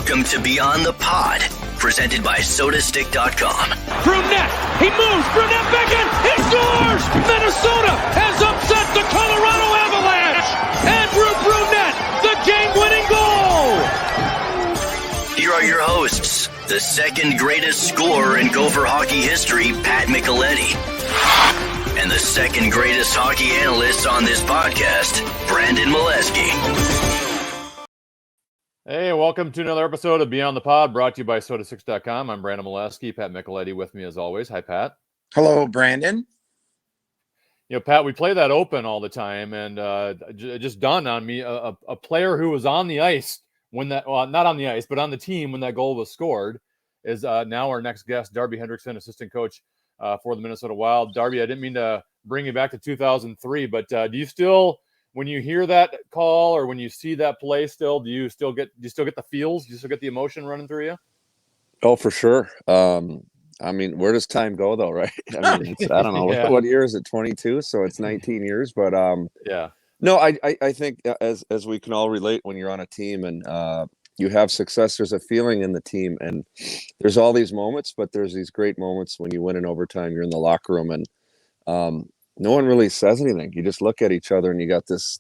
Welcome to Beyond the Pod, presented by SodaStick.com. Brunette, he moves, Brunette back in, he scores! Minnesota has upset the Colorado Avalanche! Andrew Brunette, the game-winning goal! Here are your hosts, the second greatest scorer in Gopher hockey history, Pat Micheletti, and the second greatest hockey analyst on this podcast, Brandon Mileski. Hey, welcome to another episode of Beyond the Pod, brought to you by SodaStick.com. I'm Brandon Mileski, Pat Micheletti with me as always. Hi, Pat. Hello, Brandon. You know, Pat, we play that open all the time, and it just dawned on me, a player who was on the ice when that, well, not on the ice, but on the team when that goal was scored is now our next guest, Darby Hendrickson, assistant coach for the Minnesota Wild. Darby, I didn't mean to bring you back to 2003, but do you still, when you hear that call or when you see that play still, do you still get the feels? Do you still get the emotion running through you? Oh, for sure. I mean, where does time go though, right? I mean, I don't know. Yeah. What year is it? 22. So it's 19 years, but yeah. No, I think as we can all relate, when you're on a team and you have success, there's a feeling in the team, and there's all these moments, but there's these great moments when you win in overtime, you're in the locker room, and no one really says anything. You just look at each other and you got this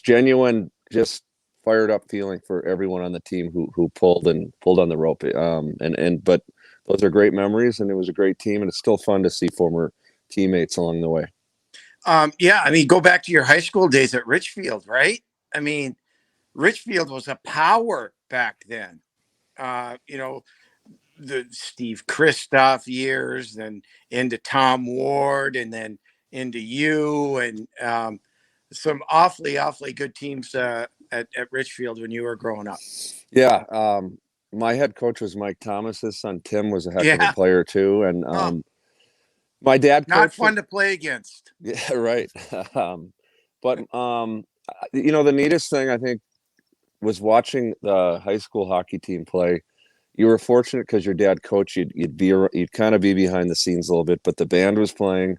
genuine, just fired up feeling for everyone on the team who pulled on the rope. But those are great memories, and it was a great team, and it's still fun to see former teammates along the way. Yeah, I mean, go back to your high school days at Richfield, right? I mean, Richfield was a power back then. The Steve Kristoff years, then into Tom Ward, and then into you, and some awfully good teams at Richfield when you were growing up. Yeah, my head coach was Mike Thomas. His son Tim was a heck of a player too, and my dad not fun to play against. Yeah, right. But the neatest thing I think was watching the high school hockey team play. You were fortunate because your dad coached. You'd kind of be behind the scenes a little bit, but the band was playing,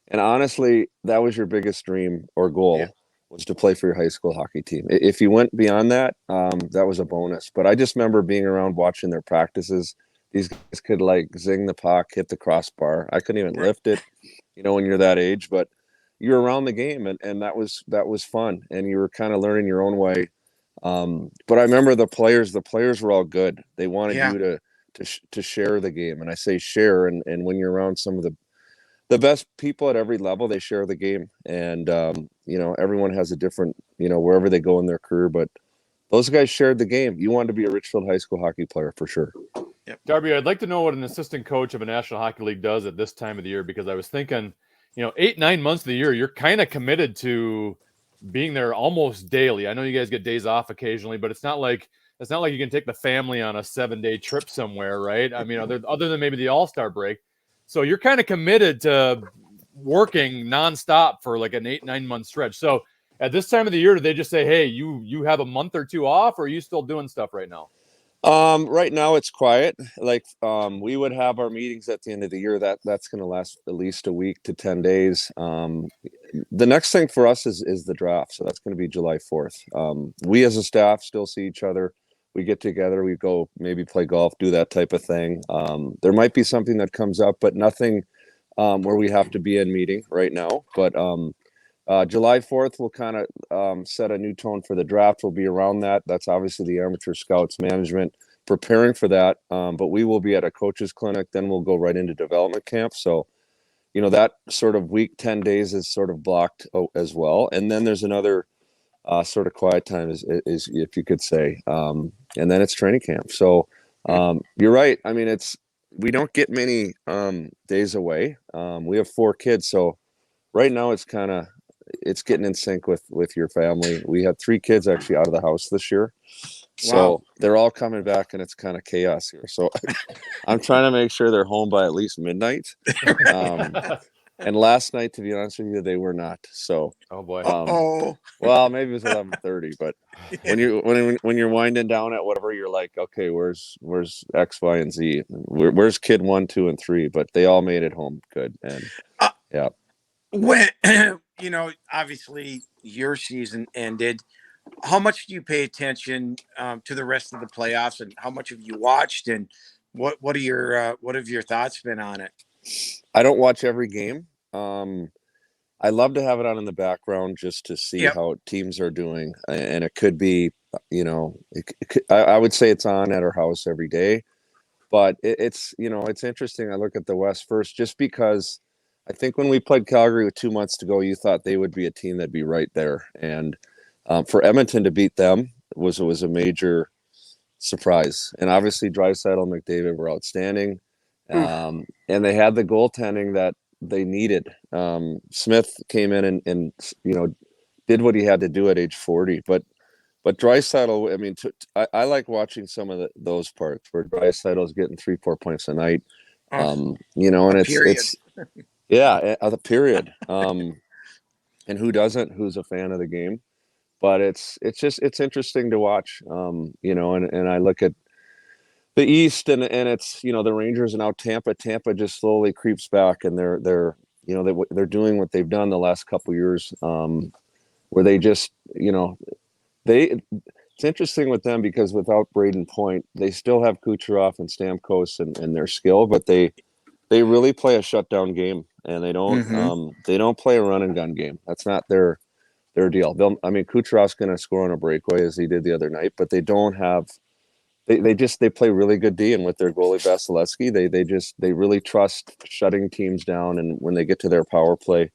and honestly, that was your biggest dream or goal, was to play for your high school hockey team. If you went beyond that, that was a bonus. But I just remember being around watching their practices. These guys could like zing the puck, hit the crossbar. I couldn't even lift it, when you're that age. But you're around the game, and that was fun, and you were kind of learning your own way. But I remember the players were all good. They wanted you to share the game. And I say share. And when you're around some of the best people at every level, they share the game. And, everyone has a different, wherever they go in their career, but those guys shared the game. You wanted to be a Richfield high school hockey player for sure. Yep. Darby, I'd like to know what an assistant coach of a National Hockey League does at this time of the year, because I was thinking, 8-9 months of the year, you're kind of committed to being there almost daily. I know you guys get days off occasionally, but it's not like you can take the family on a 7-day trip somewhere, right? I mean, other than maybe the All-Star break. So you're kind of committed to working nonstop for like an 8-9 month stretch. So at this time of the year, do they just say, hey, you have a month or two off, or are you still doing stuff right now? Right now it's quiet. Like we would have our meetings at the end of the year. That's going to last at least a week to 10 days. The next thing for us is the draft. So that's going to be July 4th. We as a staff still see each other. We get together, we go maybe play golf, do that type of thing. There might be something that comes up, but nothing where we have to be in meeting right now. But July 4th will kind of set a new tone for the draft. We'll be around that. That's obviously the amateur scouts management preparing for that. But we will be at a coach's clinic. Then we'll go right into development camp. So, that sort of week, 10 days is sort of blocked as well. And then there's another sort of quiet time is if you could say. And then it's training camp. So you're right. I mean, we don't get many days away. We have 4 kids. So right now it's getting in sync with your family. We had 3 kids actually out of the house this year. So they're all coming back, and it's kind of chaos here. So I'm trying to make sure they're home by at least midnight. And last night, to be honest with you, they were not. So, oh boy. Well, maybe it was 11:30, but when you're winding down at whatever, you're like, okay, where's X, Y, and Z? Where's kid 1, 2, and 3? But they all made it home good. And when obviously your season ended, how much do you pay attention to the rest of the playoffs, and how much have you watched, and what have your thoughts been on it? I don't watch every game. I love to have it on in the background just to see how teams are doing, and it could be, I would say it's on at our house every day, but it's interesting. I look at the West first, just because I think when we played Calgary with 2 months to go, you thought they would be a team that'd be right there, and for Edmonton to beat them was a major surprise. And obviously, Draisaitl and McDavid were outstanding, and they had the goaltending that they needed. Smith came in and did what he had to do at age 40, but Draisaitl, I mean, I like watching some of those parts where Draisaitl's getting 3-4 points a night, and it's the period. And who doesn't? Who's a fan of the game? But it's interesting to watch, and I look at the East, and it's the Rangers, and now Tampa just slowly creeps back, and they're doing what they've done the last couple of years, where they just it's interesting with them because without Braden Point, they still have Kucherov and Stamkos and their skill, but they really play a shutdown game, and they don't play a run and gun game. That's not their deal. Kucherov's going to score on a breakaway as he did the other night, but they don't have. They play really good D, and with their goalie Vasilevsky, they really trust shutting teams down, and when they get to their power play,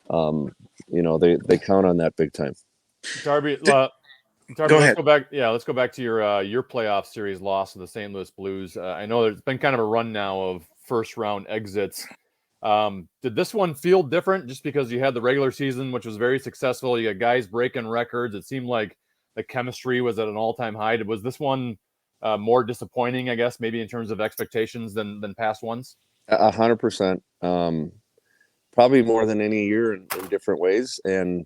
they count on that big time. Darby, Go ahead. Let's go back to your playoff series loss to the St. Louis Blues. I know there's been kind of a run now of first round exits. Did this one feel different just because you had the regular season, which was very successful? You got guys breaking records. It seemed like the chemistry was at an all-time high. Was this one more disappointing, I guess, maybe in terms of expectations than past ones? 100%. Probably more than any year in different ways. And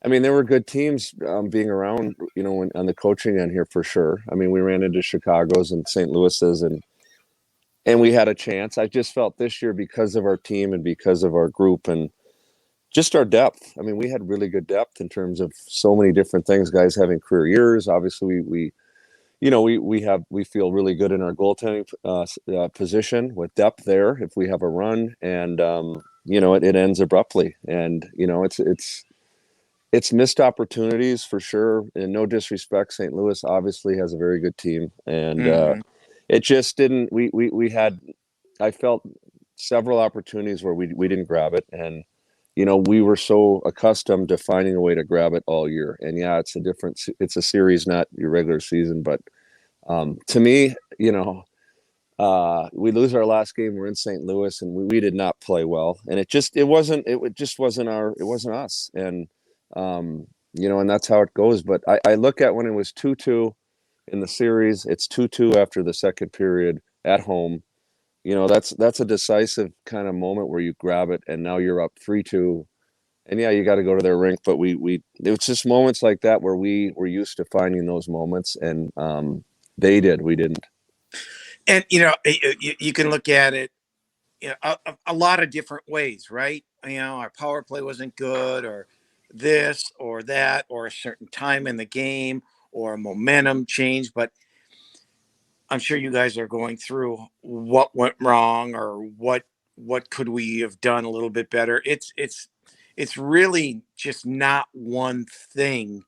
I mean, there were good teams being around, on the coaching end here for sure. I mean, we ran into Chicago's and St. Louis's, and we had a chance. I just felt this year, because of our team and because of our group and just our depth. I mean, we had really good depth in terms of so many different things, guys having career years. Obviously, we feel really good in our goaltending position with depth there if we have a run, and it ends abruptly, and it's missed opportunities for sure. And no disrespect, St. Louis obviously has a very good team, and it just didn't. I felt several opportunities where we didn't grab it, and we were so accustomed to finding a way to grab it all year. And it's a series, not your regular season. But to me, we lose our last game. We're in St. Louis, and we did not play well. And it wasn't us. And and that's how it goes. But I look at when it was 2-2 in the series, it's 2-2 after the second period at home. That's a decisive kind of moment where you grab it, and now you're up 3-2. And you got to go to their rink, but it was just moments like that where we were used to finding those moments, and they did. We didn't. And you can look at it a lot of different ways, right? Our power play wasn't good, or this or that, or a certain time in the game, or a momentum change. But I'm sure you guys are going through what went wrong, or what could we have done a little bit better. It's really just not one thing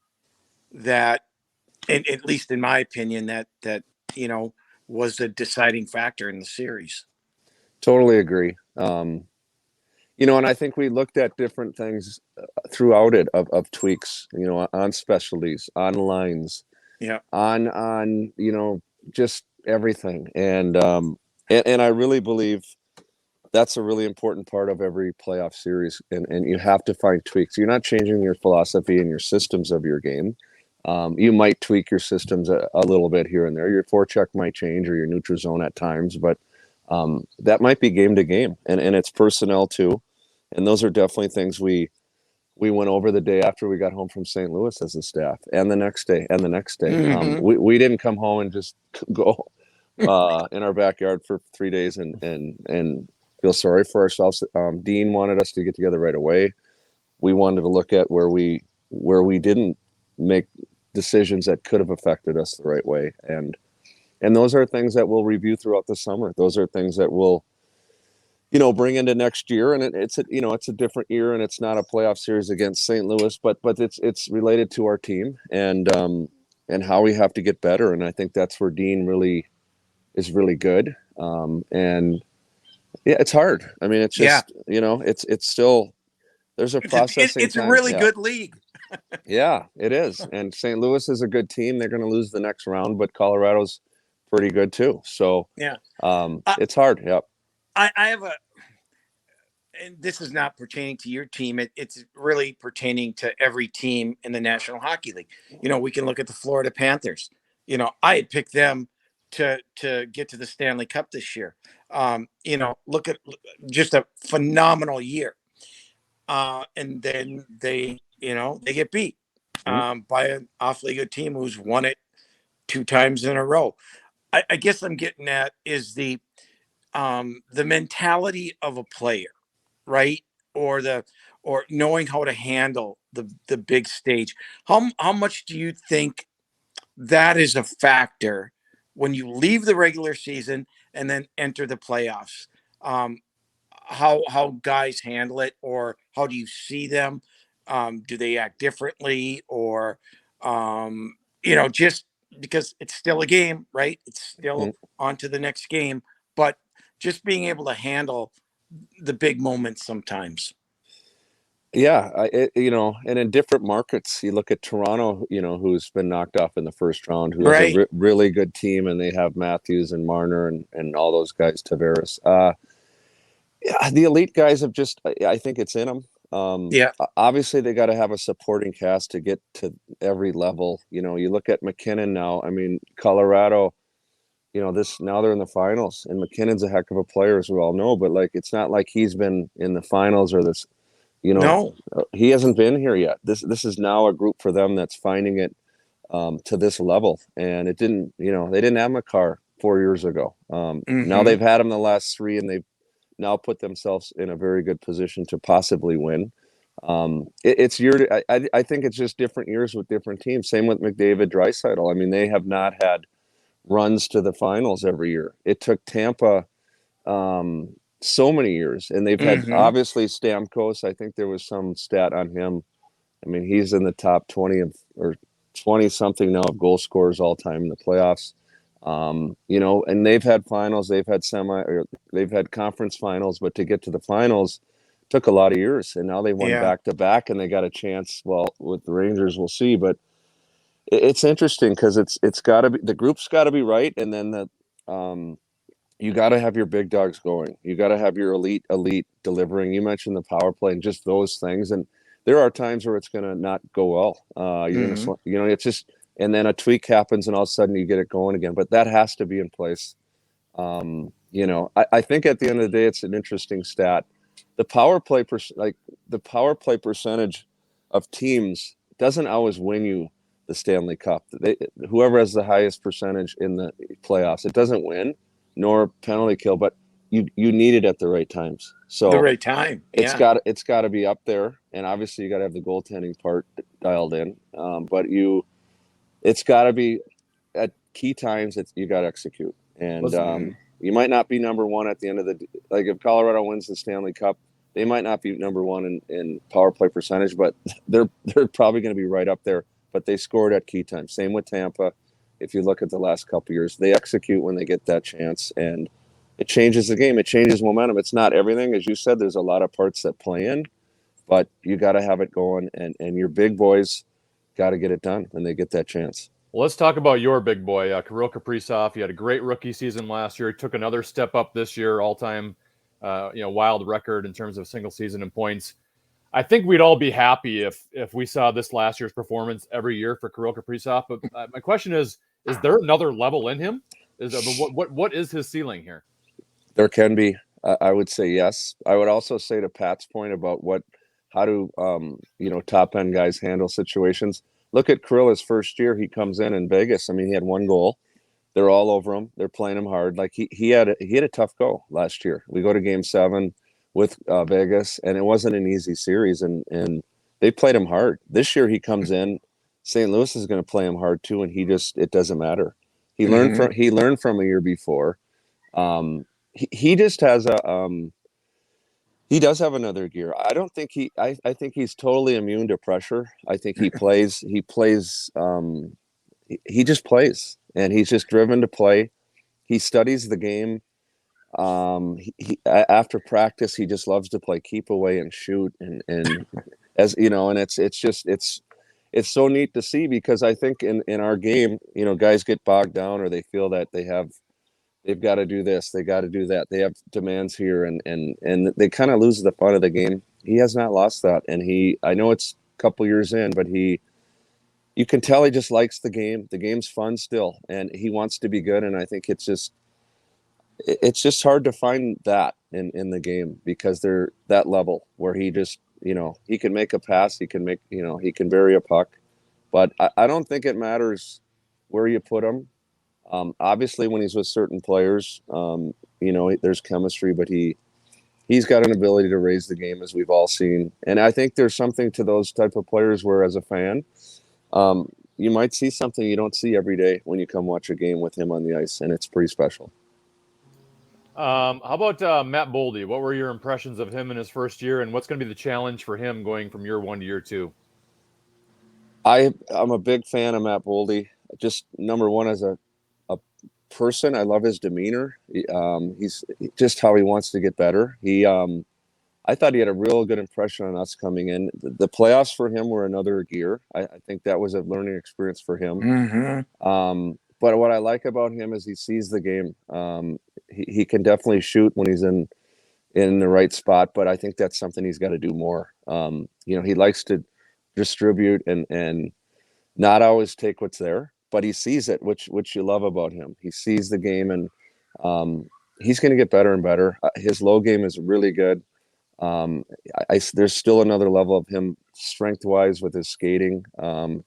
that, and at least in my opinion, that was a deciding factor in the series. Totally agree. And I think we looked at different things throughout it of tweaks, on specialties, on lines, on just everything. And I really believe that's a really important part of every playoff series. And you have to find tweaks. You're not changing your philosophy and your systems of your game. You might tweak your systems a little bit here and there. Your forecheck might change, or your neutral zone at times, but that might be game to game, and it's personnel too. And those are definitely things we went over the day after we got home from St. Louis as a staff, and the next day. Mm-hmm. We didn't come home and just go in our backyard for 3 days and feel sorry for ourselves. Dean wanted us to get together right away. We wanted to look at where we didn't make decisions that could have affected us the right way. And those are things that we'll review throughout the summer. Those are things that we'll, bring into next year. And it's a different year, and it's not a playoff series against St. Louis, but it's related to our team and how we have to get better. And I think that's where Dean really is really good. And yeah, it's hard. I mean, it's just, it's still, there's a processing it's a time. really good league. Yeah, it is. And St. Louis is a good team. They're going to lose the next round, but Colorado's pretty good too. So yeah, it's hard. Yep. I have and this is not pertaining to your team. It's really pertaining to every team in the National Hockey League. We can look at the Florida Panthers. I had picked them to get to the Stanley Cup this year. Look at just a phenomenal year. And then they get beat by an awfully good team who's won it 2 times in a row. I guess I'm getting at is the mentality of a player, right? Or knowing how to handle the big stage. How much do you think that is a factor when you leave the regular season and then enter the playoffs? How guys handle it, or how do you see them? Do they act differently, or just because it's still a game, right? It's still on to the next game, but just being able to handle the big moments sometimes. Yeah, and in different markets, you look at Toronto, who's been knocked off in the first round, who has a really good team, and they have Matthews and Marner and all those guys, Tavares. Yeah, the elite guys have I think it's in them. Obviously, they got to have a supporting cast to get to every level. You look at McKinnon now. I mean, Colorado, now they're in the finals, and McKinnon's a heck of a player, as we all know. But it's not like he's been in the finals or this. No, he hasn't been here yet. This is now a group for them that's finding it to this level, and it didn't. They didn't have Makar 4 years ago. Now they've had him the last 3, and they've now put themselves in a very good position to possibly win. It's year. I think it's just different years with different teams. Same with McDavid, Draisaitl. I mean, they have not had runs to the finals every year. It took Tampa so many years, and they've had obviously Stamkos. I think there was some stat on him. I mean, he's in the top 20 or 20 something now of goal scorers all time in the playoffs. And they've had finals, they've had conference finals, but to get to the finals took a lot of years, and now they won back to back, and they got a chance. Well, with the Rangers, we'll see, but it's interesting because it's got to be, the group's got to be right, and then you got to have your big dogs going. You got to have your elite delivering. You mentioned the power play and just those things, and there are times where it's going to not go well. You're gonna, it's just. And then a tweak happens, and all of a sudden you get it going again. But that has to be in place. I think at the end of the day, it's an interesting stat. The power play percentage of teams doesn't always win you the Stanley Cup. Whoever has the highest percentage in the playoffs, it doesn't win, nor penalty kill. But you need it at the right times. So the right time. It's got to be up there, and obviously you got to have the goaltending part dialed in. But it's got to be at key times. You got to execute, and you might not be number one at the end of the. Like if Colorado wins the Stanley Cup, they might not be number one in power play percentage, but they're probably going to be right up there. But they scored at key times. Same with Tampa. If you look at the last couple of years, they execute when they get that chance, and it changes the game. It changes momentum. It's not everything, as you said. There's a lot of parts that play in, but you got to have it going, and your big boys got to get it done when they get that chance. Well, let's talk about your big boy, Kirill Kaprizov. He had a great rookie season last year. He took another step up this year, all-time, wild record in terms of single season and points. I think we'd all be happy if we saw this last year's performance every year for Kirill Kaprizov. But my question is there another level in him? What is his ceiling here? There can be. I would say yes. I would also say to Pat's point about how do top end guys handle situations. Look at Kirill his first year. He comes in Vegas. I mean, he had 1 goal. They're all over him. They're playing him hard. Like he had a tough go last year. We go to Game 7 with Vegas, and it wasn't an easy series. And they played him hard. This year he comes in, St. Louis is going to play him hard too, and it doesn't matter. He Mm-hmm. learned from a year before. He just has he does have another gear. I don't think I think he's totally immune to pressure. I think he just plays, and he's just driven to play. He studies the game. After practice, he just loves to play keep away and shoot, and as you know, and it's so neat to see, because I think in our game, guys get bogged down, or they feel that they've got to do this, they got to do that, they have demands here, and they kind of lose the fun of the game. He has not lost that, and I know it's a couple years in, but you can tell he just likes the game. The game's fun still, and he wants to be good. And I think it's just hard to find that in the game, because they're that level where he just, he can make a pass, he can bury a puck, but I don't think it matters where you put him. Obviously when he's with certain players, there's chemistry, but he's got an ability to raise the game, as we've all seen. And I think there's something to those type of players where, as a fan, you might see something you don't see every day when you come watch a game with him on the ice, and it's pretty special. How about Matt Boldy? What were your impressions of him in his first year, and what's going to be the challenge for him going from year 1 to year 2? I'm a big fan of Matt Boldy. Just number one, as a person, I love his demeanor. He's just how he wants to get better. I thought he had a real good impression on us coming in. The playoffs for him were another gear. I think that was a learning experience for him. Mm-hmm. But what I like about him is he sees the game. He can definitely shoot when he's in the right spot, but I think that's something he's got to do more. He likes to distribute and not always take what's there, but he sees it, which you love about him. He sees the game, and he's going to get better and better. His low game is really good. There's still another level of him strength-wise with his skating,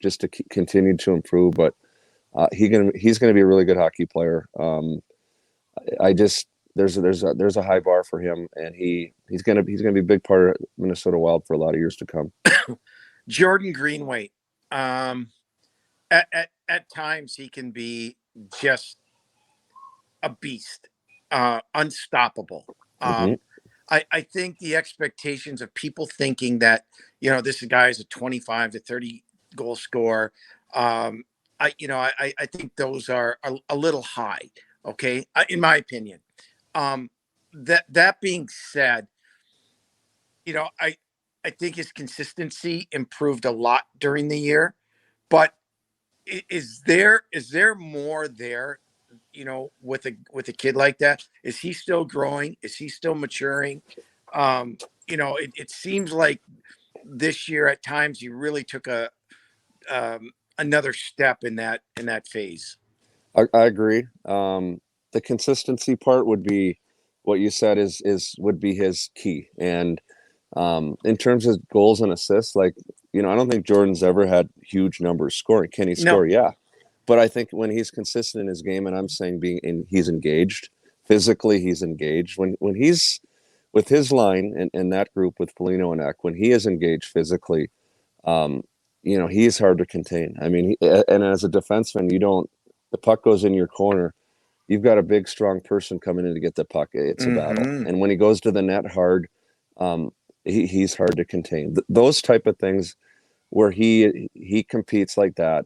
just to continue to improve. But he's going to be a really good hockey player. There's a high bar for him, and he's going to be a big part of Minnesota Wild for a lot of years to come. Jordan Greenway, at times he can be just a beast, unstoppable. Mm-hmm. I think the expectations of people thinking that, this guy is a 25 to 30 goal scorer. I think those are a little high. Okay. In my opinion. That being said, I think his consistency improved a lot during the year, but is there more there, with a kid like that? Is he still growing? Is he still maturing? It seems like this year at times he really took another step in that phase. I agree. The consistency part would be what you said would be his key. And in terms of goals and assists, I don't think Jordan's ever had huge numbers scoring. Can he score? No. Yeah. But I think when he's consistent in his game, and I'm saying he's engaged physically, he's engaged when he's with his line and that group with Foligno and Eck, when he is engaged physically, he is hard to contain. I mean, and as a defenseman, the puck goes in your corner. You've got a big, strong person coming in to get the puck. It's a battle. And when he goes to the net hard, he's hard to contain. Those type of things where he competes like that,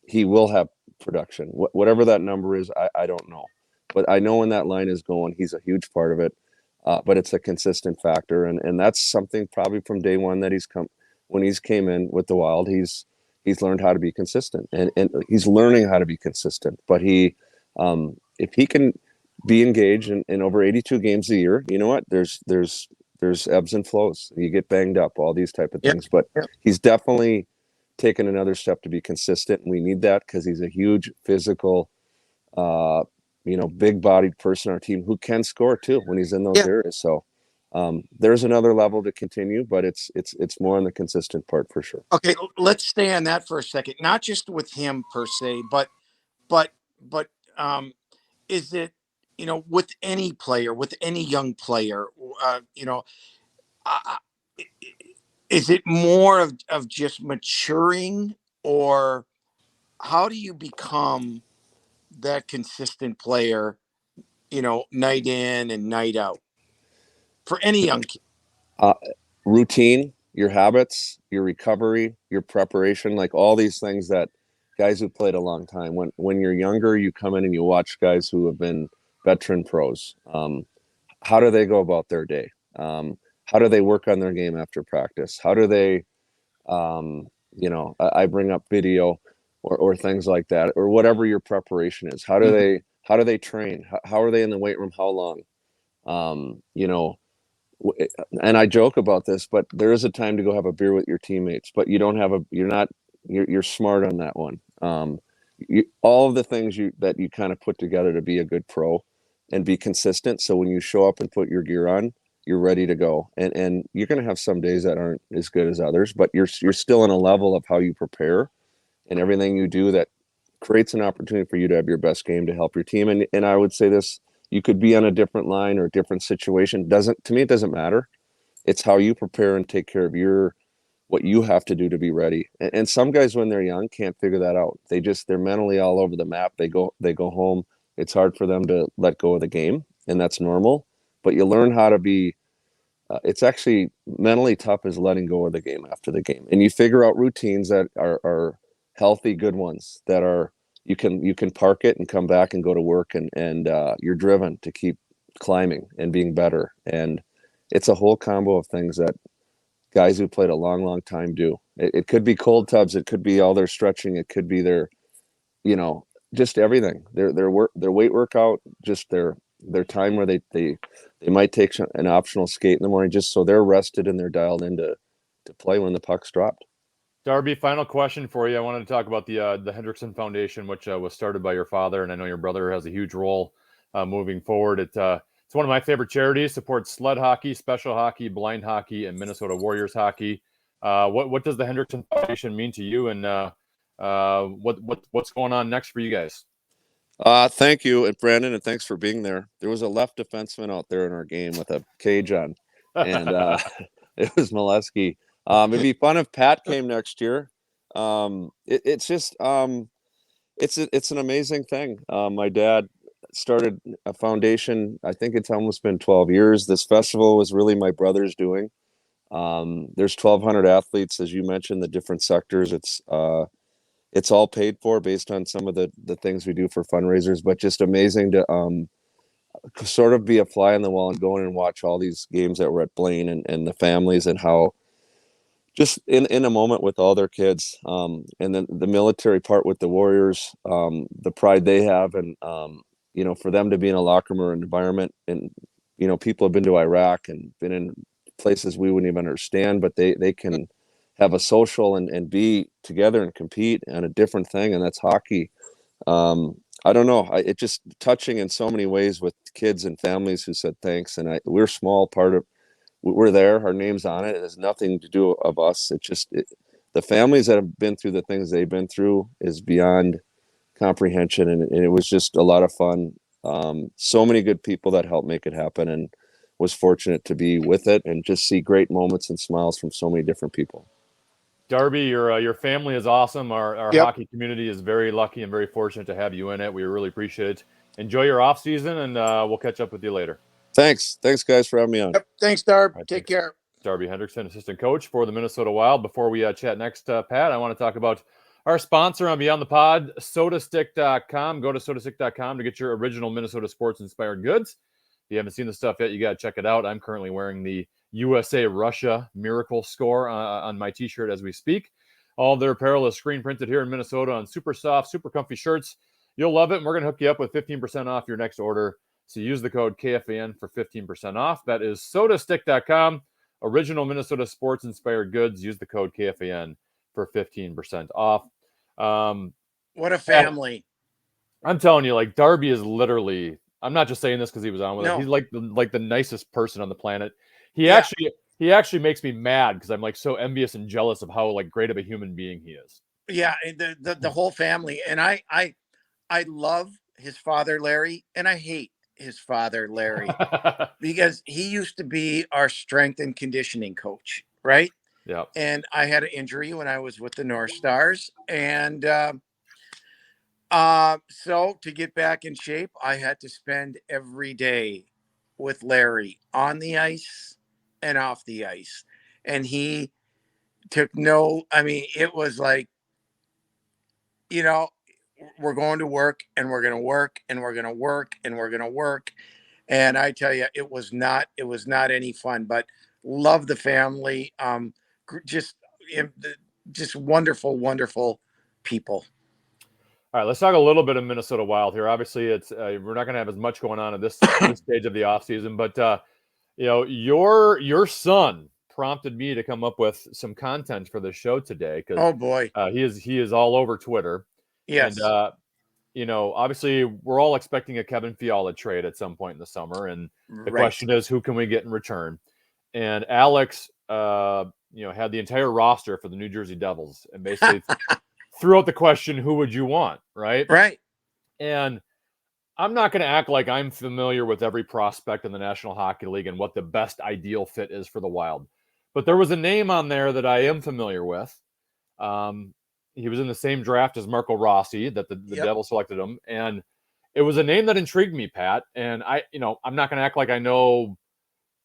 he will have production. Whatever that number is, I don't know. But I know when that line is going, he's a huge part of it. But it's a consistent factor. And that's something probably from day one that when he's came in with the Wild, he's learned how to be consistent. And he's learning how to be consistent. But if he can be engaged in over 82 games a year, you know what? There's ebbs and flows. You get banged up, all these type of things. But he's definitely taken another step to be consistent. And we need that because he's a huge physical, big-bodied person on our team who can score too when he's in those areas. So there's another level to continue, but it's more on the consistent part for sure. Okay, let's stay on that for a second. Not just with him per se, but is it, with any player, with any young player, is it more of just maturing or how do you become that consistent player, night in and night out for any young kid? Routine, your habits, your recovery, your preparation, like all these things that guys who played a long time. When you're younger, you come in and you watch guys who have been veteran pros. How do they go about their day? How do they work on their game after practice? How do they, I bring up video or things like that, or whatever your preparation is. How do they train? How are they in the weight room? How long? And I joke about this, but there is a time to go have a beer with your teammates, but you're smart on that one. All of the things that you kind of put together to be a good pro and be consistent. So when you show up and put your gear on, you're ready to go. And you're going to have some days that aren't as good as others, but you're still in a level of how you prepare and everything you do that creates an opportunity for you to have your best game to help your team. And I would say this, you could be on a different line or a different situation. To me, it doesn't matter. It's how you prepare and take care of what you have to do to be ready. And some guys, when they're young, can't figure that out. They're mentally all over the map. They go home. It's hard for them to let go of the game, and that's normal. But you learn how to be. It's actually mentally tough is letting go of the game after the game, and you figure out routines that are healthy, good ones that are. You can park it and come back and go to work, and you're driven to keep climbing and being better. And it's a whole combo of things that guys who played a long, long time do. It could be cold tubs. It could be all their stretching. It could be their, just everything. Their weight workout, just their time where they might take an optional skate in the morning just so they're rested and they're dialed in to play when the puck's dropped. Darby, final question for you. I wanted to talk about the Henderson Foundation, which was started by your father, and I know your brother has a huge role moving forward. It's one of my favorite charities. Supports sled hockey, special hockey, blind hockey, and Minnesota Warriors hockey. What does the Henderson Foundation mean to you, and what's going on next for you guys? Thank you, and Brandon, and thanks for being there. There was a left defenseman out there in our game with a cage on, and it was Mileski. It'd be fun if Pat came next year. It's an amazing thing. My dad started a foundation. I think it's almost been 12 years. This festival was really my brother's doing. There's 1,200 athletes, as you mentioned, the different sectors. It's all paid for based on some of the things we do for fundraisers, but just amazing to sort of be a fly on the wall and go in and watch all these games that were at Blaine and the families and how just in a moment with all their kids, and then the military part with the Warriors, the pride they have, and for them to be in a locker room environment, and people have been to Iraq and been in places we wouldn't even understand, but they can have a social and be together and compete on a different thing, and that's hockey. I don't know. It just touching in so many ways with kids and families who said thanks, and we're small part of. We're there. Our name's on it. It has nothing to do of us. It's just the families that have been through the things they've been through is beyond comprehension, and it was just a lot of fun. So many good people that helped make it happen, and was fortunate to be with it and just see great moments and smiles from so many different people. Darby, your family is awesome. Our Yep. hockey community is very lucky and very fortunate to have you in it. We really appreciate it. Enjoy your off season, and we'll catch up with you later. Thanks guys for having me on. Yep. Thanks, Darb. Right, Take care. Darby Hendrickson, assistant coach for the Minnesota Wild. Before we chat next, Pat, I want to talk about our sponsor on Beyond the Pod, sodastick.com. Go to sodastick.com to get your original Minnesota sports inspired goods. If you haven't seen the stuff yet, you got to check it out. I'm currently wearing the USA Russia Miracle score on my t-shirt as we speak. All of their apparel is screen printed here in Minnesota on super soft, super comfy shirts. You'll love it, and we're going to hook you up with 15% off your next order. So use the code KFAN for 15% off. That is sodastick.com. Original Minnesota sports inspired goods. Use the code KFAN for 15% off. What a family. I'm telling you, like, Darby is literally, I'm not just saying this because he was on with us. No. He's like the nicest person on the planet. He actually makes me mad because I'm like so envious and jealous of how like great of a human being he is. Yeah, the whole family. And I love his father, Larry, and I hate his father, Larry, because he used to be our strength and conditioning coach, right? Yeah. And I had an injury when I was with the North Stars. And so to get back in shape, I had to spend every day with Larry on the ice and off the ice. And he took it was like, we're going to work and we're going to work and we're going to work and we're going to work. And I tell you, it was not any fun, but love the family. Just, just wonderful, wonderful people. All right, let's talk a little bit of Minnesota Wild here. Obviously, it's we're not going to have as much going on at this stage of the offseason, but your son prompted me to come up with some content for the show today because Oh boy, he is all over Twitter. yes, And obviously, we're all expecting a Kevin Fiala trade at some point in the summer, and the right. question is, who can we get in return? And Alex, had the entire roster for the New Jersey Devils, and basically threw out the question, who would you want, right? Right. And I'm not going to act like I'm familiar with every prospect in the National Hockey League and what the best ideal fit is for the Wild. But there was a name on there that I am familiar with. He was in the same draft as Marco Rossi that the Devils selected him. And it was a name that intrigued me, Pat. And I'm not going to act like I know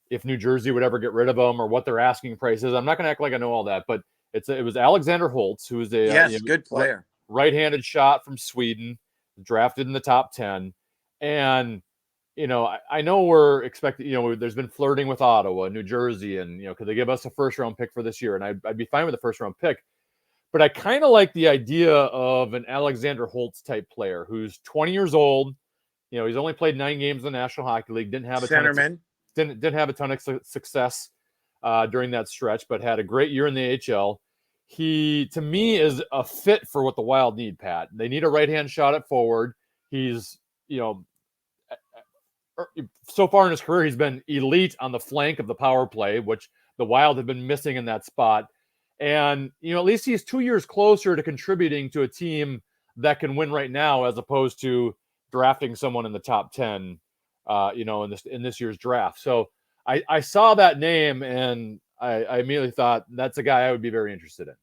if New Jersey would ever get rid of him or what their asking price is. I'm not going to act like I know all that, but it was Alexander Holtz, who is a good player, right-handed shot from Sweden, drafted in the top 10. And, I know we're expecting, there's been flirting with Ottawa, New Jersey, and, could they give us a first-round pick for this year? And I'd be fine with a first-round pick. But I kind of like the idea of an Alexander Holtz type player who's 20 years old. He's only played 9 games in the National Hockey League. Didn't have a ton of success during that stretch, but had a great year in the AHL. He, to me, is a fit for what the Wild need, Pat. They need a right-hand shot at forward. He's, so far in his career, he's been elite on the flank of the power play, which the Wild have been missing in that spot. And, at least he's 2 years closer to contributing to a team that can win right now, as opposed to drafting someone in the top 10, in this year's draft. So I saw that name and I immediately thought that's a guy I would be very interested in.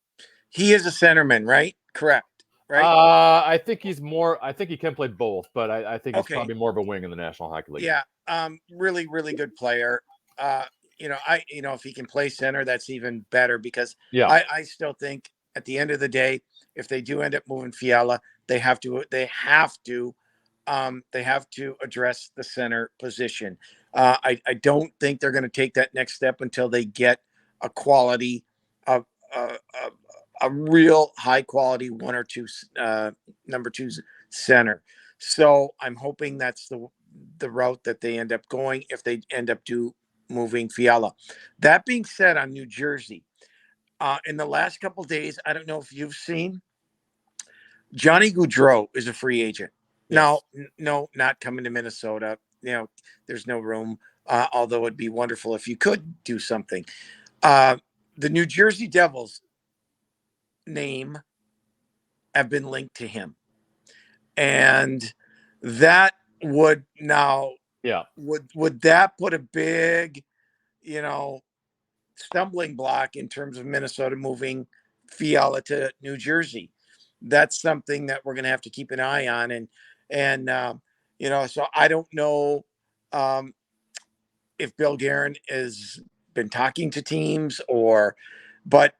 He is a centerman, right? Correct. Right. I think he can play both, but I think he's probably more of a wing in the National Hockey League. Yeah. Really, really good player. If he can play center, that's even better because I still think at the end of the day, if they do end up moving Fiala, they have to address the center position. I don't think they're going to take that next step until they get a quality of a real high quality 1 or 2 number 2 center. So I'm hoping that's the route that they end up going if they end up moving Fiala. That being said, on New Jersey, in the last couple of days, I don't know if you've seen, Johnny Gaudreau is a free agent. Yes. No, not coming to Minnesota. There's no room, although it'd be wonderful if you could do something. The New Jersey Devils name have been linked to him. And that would now would that put a big, stumbling block in terms of Minnesota moving Fiala to New Jersey? That's something that we're going to have to keep an eye on. And so I don't know if Bill Guerin has been talking to teams but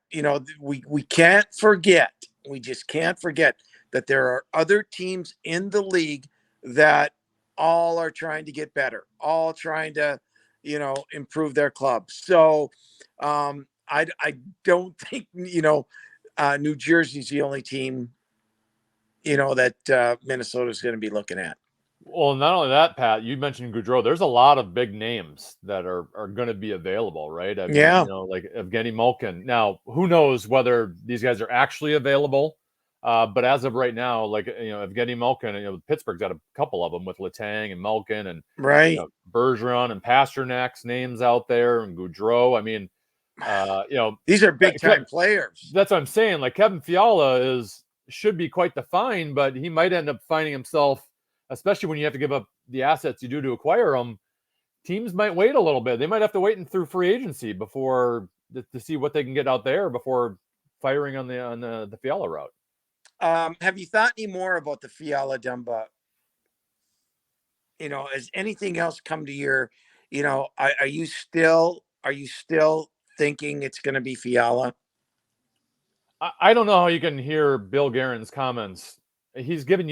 we can't forget, we just can't forget that there are other teams in the league that all are trying to get better, all trying to, improve their clubs. So I don't think, New Jersey's the only team, that Minnesota is going to be looking at. Well, not only that, Pat, you mentioned Gaudreau. There's a lot of big names that are going to be available, right? I mean, like Evgeny Malkin. Now, who knows whether these guys are actually available? But as of right now, like, Evgeny Malkin, Pittsburgh's got a couple of them with Letang and Malkin and Bergeron and Pasternak's names out there and Gaudreau. I mean, these are big time players. That's what I'm saying. Like Kevin Fiala should be quite the find, but he might end up finding himself, especially when you have to give up the assets you do to acquire them, teams might wait a little bit. They might have to wait through free agency before, to see what they can get out there before firing on the Fiala route. Have you thought any more about the Fiala Dumba? Has anything else come to your, are you still thinking it's going to be Fiala? I don't know how you can hear Bill Guerin's comments. He's given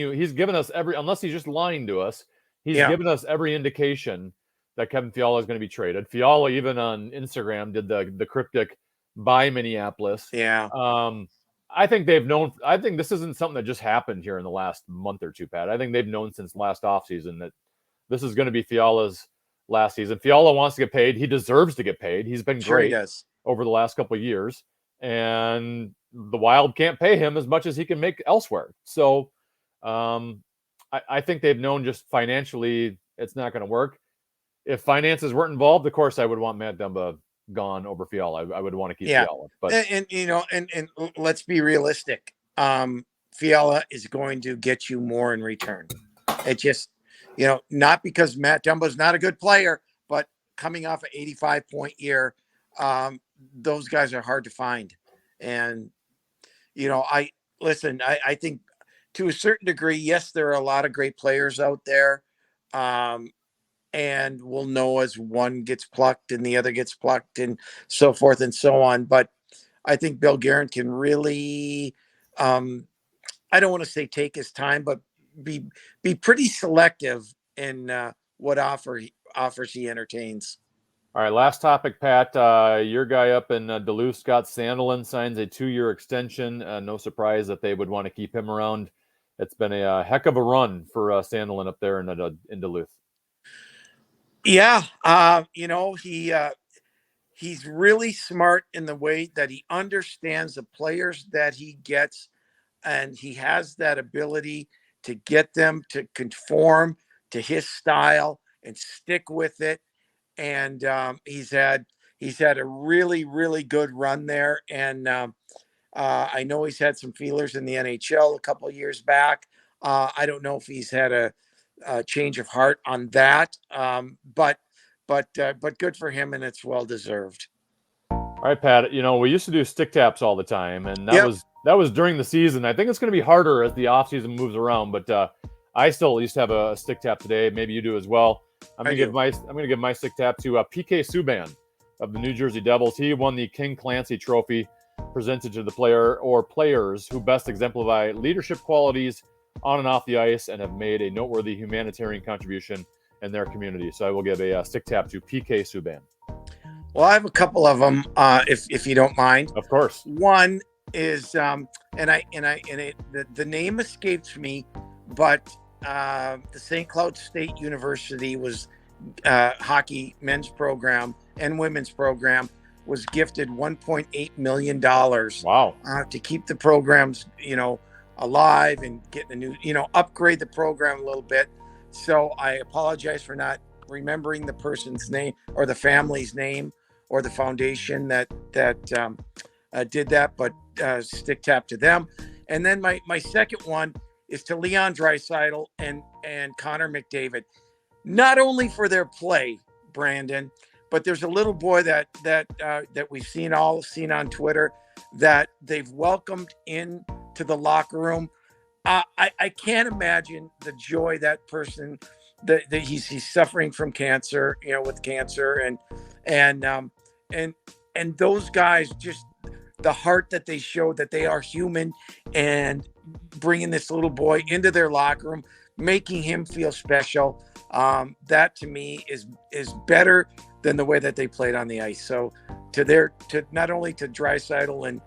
us unless he's just lying to us, he's given us every indication that Kevin Fiala is going to be traded. Fiala, even on Instagram, did the cryptic "Bye Minneapolis." Yeah. I think they've known. I think this isn't something that just happened here in the last month or two, Pat. I think they've known since last offseason that this is going to be Fiala's last season. Fiala wants to get paid. He deserves to get paid. He's been great over the last couple of years, and the Wild can't pay him as much as he can make elsewhere. So I think they've known just financially it's not going to work. If finances weren't involved, of course, I would want Matt Dumba gone over Fiala. I would want to keep Fiala. But and let's be realistic. Fiala is going to get you more in return. It just, not because Matt Dumba's not a good player, but coming off an 85-point year, those guys are hard to find. And, I think to a certain degree, yes, there are a lot of great players out there. And we'll know as one gets plucked and the other gets plucked and so forth and so on. But I think Bill Guerin can really, I don't want to say take his time, but be pretty selective in what offers he entertains. All right, last topic, Pat. Your guy up in Duluth, Scott Sandlin, signs a 2-year extension. No surprise that they would want to keep him around. It's been a heck of a run for Sandlin up there in Duluth. Yeah, he's really smart in the way that he understands the players that he gets, and he has that ability to get them to conform to his style and stick with it. And he's had a really, really good run there. And I know he's had some feelers in the NHL a couple of years back. I don't know if he's had a change of heart on that. But good for him, and it's well deserved. All right, Pat. We used to do stick taps all the time, and that was during the season. I think it's going to be harder as the off season moves around, but I still at least have a stick tap today. Maybe you do as well. I'm going to give my stick tap to PK Subban of the New Jersey Devils. He won the King Clancy Trophy, presented to the player or players who best exemplify leadership qualities on and off the ice and have made a noteworthy humanitarian contribution in their community. So I will give a stick tap to PK Subban. Well, I have a couple of them, if you don't mind. Of course. One is, the name escapes me, but the St. Cloud State University was hockey men's program and women's program was gifted $1.8 million. Wow. To keep the programs, alive and get a new, upgrade the program a little bit. So I apologize for not remembering the person's name or the family's name or the foundation that did that, but stick tap to them. And then my second one is to Leon Draisaitl and Connor McDavid, not only for their play, Brandon, but there's a little boy that we've seen on Twitter that they've welcomed in to the locker room. I can't imagine the joy that person that he's suffering from cancer, with cancer, and those guys, just the heart that they show that they are human, and bringing this little boy into their locker room, making him feel special. That to me is better than the way that they played on the ice. So to not only to Draisaitl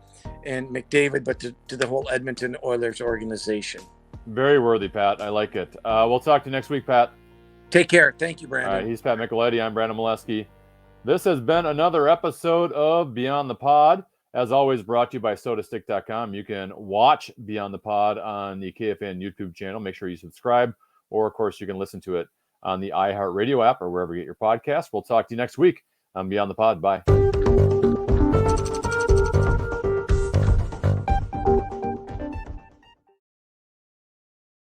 and McDavid, but to the whole Edmonton Oilers organization. Very worthy, Pat. I like it. We'll talk to you next week, Pat. Take care. Thank you, Brandon. All right, he's Pat Micheletti. I'm Brandon Mileski. This has been another episode of Beyond the Pod. As always, brought to you by SodaStick.com. You can watch Beyond the Pod on the KFN YouTube channel. Make sure you subscribe. Or, of course, you can listen to it on the iHeartRadio app or wherever you get your podcasts. We'll talk to you next week on Beyond the Pod. Bye.